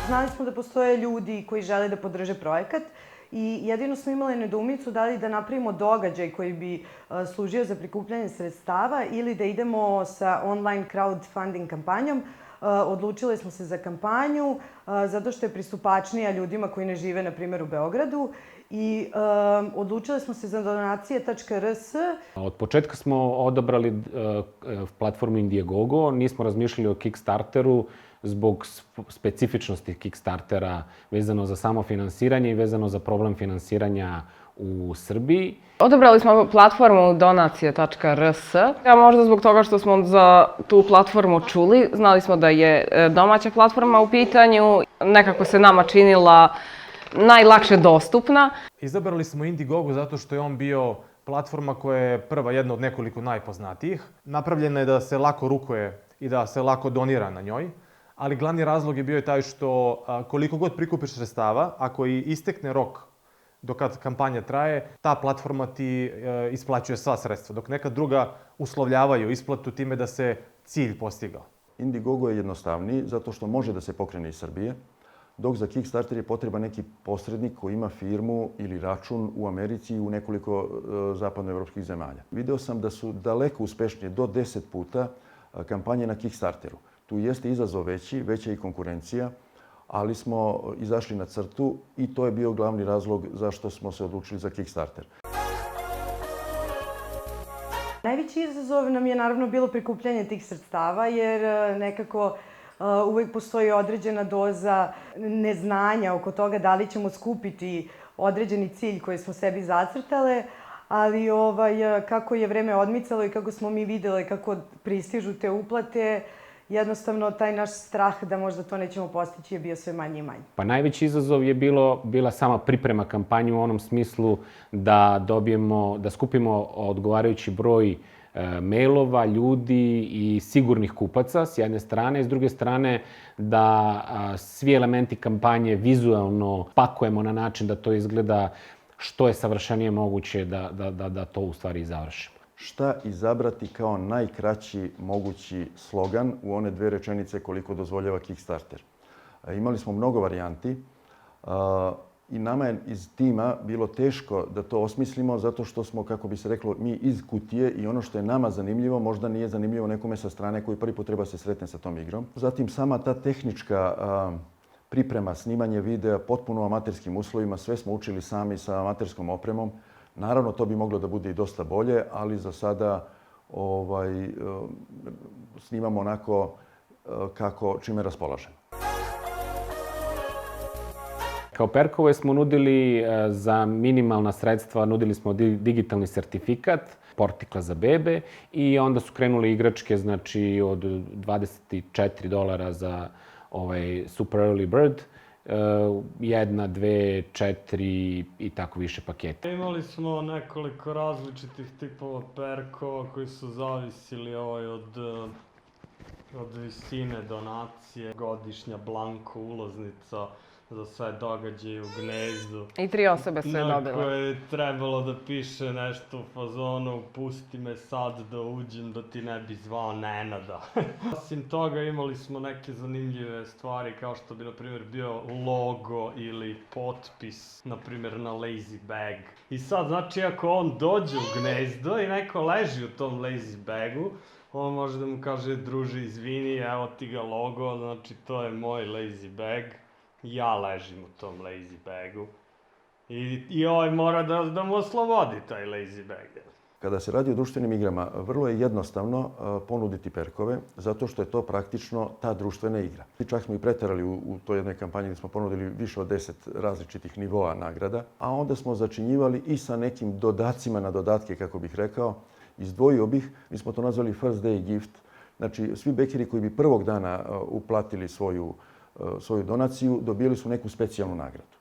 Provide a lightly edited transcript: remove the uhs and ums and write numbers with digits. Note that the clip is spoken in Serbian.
Znali smo da postoje ljudi koji žele da podrže projekat i jedino smo imali nedoumicu da li da napravimo događaj koji bi služio za prikupljanje sredstava ili da idemo sa online crowdfunding kampanjom. Odlučili smo se za kampanju zato što je pristupačnija ljudima koji ne žive, na primjer, u Beogradu i odlučili smo se za donacije.rs. Od početka smo odabrali platformu Indiegogo, nismo razmišljali o Kickstarteru zbog specifičnosti Kickstartera vezano za samofinansiranje i vezano za problem finansiranja u Srbiji. Odabrali smo platformu donacije.rs, a možda zbog toga što smo za tu platformu čuli. Znali smo da je domaća platforma u pitanju, nekako se nama činila najlakše dostupna. Izabrali smo Indiegogo zato što je on bio platforma koja je prva, jedna od nekoliko najpoznatijih. Napravljena je da se lako rukuje i da se lako donira na njoj, ali glavni razlog je bio taj što koliko god prikupiš sredstava, ako i istekne rok do kad kampanja traje, ta platforma ti isplaćuje sva sredstva, dok neka druga uslovljavaju isplatu time da se cilj postigao. Indiegogo je jednostavniji zato što može da se pokrene iz Srbije, dok za Kickstarter je potreban neki posrednik koji ima firmu ili račun u Americi i u nekoliko zapadnoevropskih zemalja. Video sam da su daleko uspešnije, do 10 puta, kampanje na Kickstarteru. Tu jeste izazov veći, veća i konkurencija, ali smo izašli na crtu i to je bio glavni razlog zašto smo se odlučili za Kickstarter. Najveći izazov nam je naravno bilo prikupljanje tih sredstava, jer nekako uvek postoji određena doza neznanja oko toga da li ćemo skupiti određeni cilj koji smo sebi zacrtale, ali kako je vreme odmicalo i kako smo mi videli kako pristižu te uplate, jednostavno taj naš strah da možda to nećemo postići je bio sve manji i manji. Pa najveći izazov je bila sama priprema kampanje u onom smislu da skupimo odgovarajući broj mailova, ljudi i sigurnih kupaca s jedne strane, s druge strane da svi elementi kampanje vizualno pakujemo na način da to izgleda što je savršenije moguće da to u stvari završimo. Šta izabrati kao najkraći mogući slogan u one 2 rečenice koliko dozvoljava Kickstarter? Imali smo mnogo varijanti i nama je iz tima bilo teško da to osmislimo zato što smo, kako bi se reklo, mi iz kutije i ono što je nama zanimljivo možda nije zanimljivo nekome sa strane koji prvi put treba se sretne sa tom igrom. Zatim sama ta tehnička priprema, snimanje videa potpuno u amaterskim uslovima, sve smo učili sami sa amaterskom opremom. Naravno, to bi moglo da bude i dosta bolje, ali za sada snimamo onako čime raspolažemo. Kao Perkove smo nudili za minimalna sredstva, nudili smo digitalni sertifikat, portikla za bebe i onda su krenuli igračke, znači od $24 za Super Early Bird, 1, 2, 4 i tako više paketa. Imali smo nekoliko različitih tipova perkova koji su zavisili od visine donacije, godišnja blanko ulaznica za sve događaje u Gnezdu. I 3 osobe su je dobile. Na koje je trebalo da piše nešto u fazonu pusti me sad da uđem da ti ne bi zvao Nenada. Osim toga imali smo neke zanimljive stvari kao što bi na primjer bio logo ili potpis na primjer na Lazy Bag. I sad znači ako on dođe u Gnezdo i neko leži u tom Lazy Bagu, on može da mu kaže druže izvini evo ti ga logo, znači to je moj Lazy Bag. Ja ležim u tom Lazy Bagu i ovaj mora da mu oslobodi taj Lazy Bag. Kada se radi o društvenim igrama, vrlo je jednostavno ponuditi perkove, zato što je to praktično ta društvena igra. Čak smo i preterali u toj jednoj kampanji gdje smo ponudili više od 10 različitih nivoa nagrada, a onda smo začinjivali i sa nekim dodacima na dodatke, kako bih rekao. Izdvojio bih, mi smo to nazvali First Day Gift, znači svi bekeri koji bi prvog dana uplatili svoju donaciju, dobili su neku specijalnu nagradu.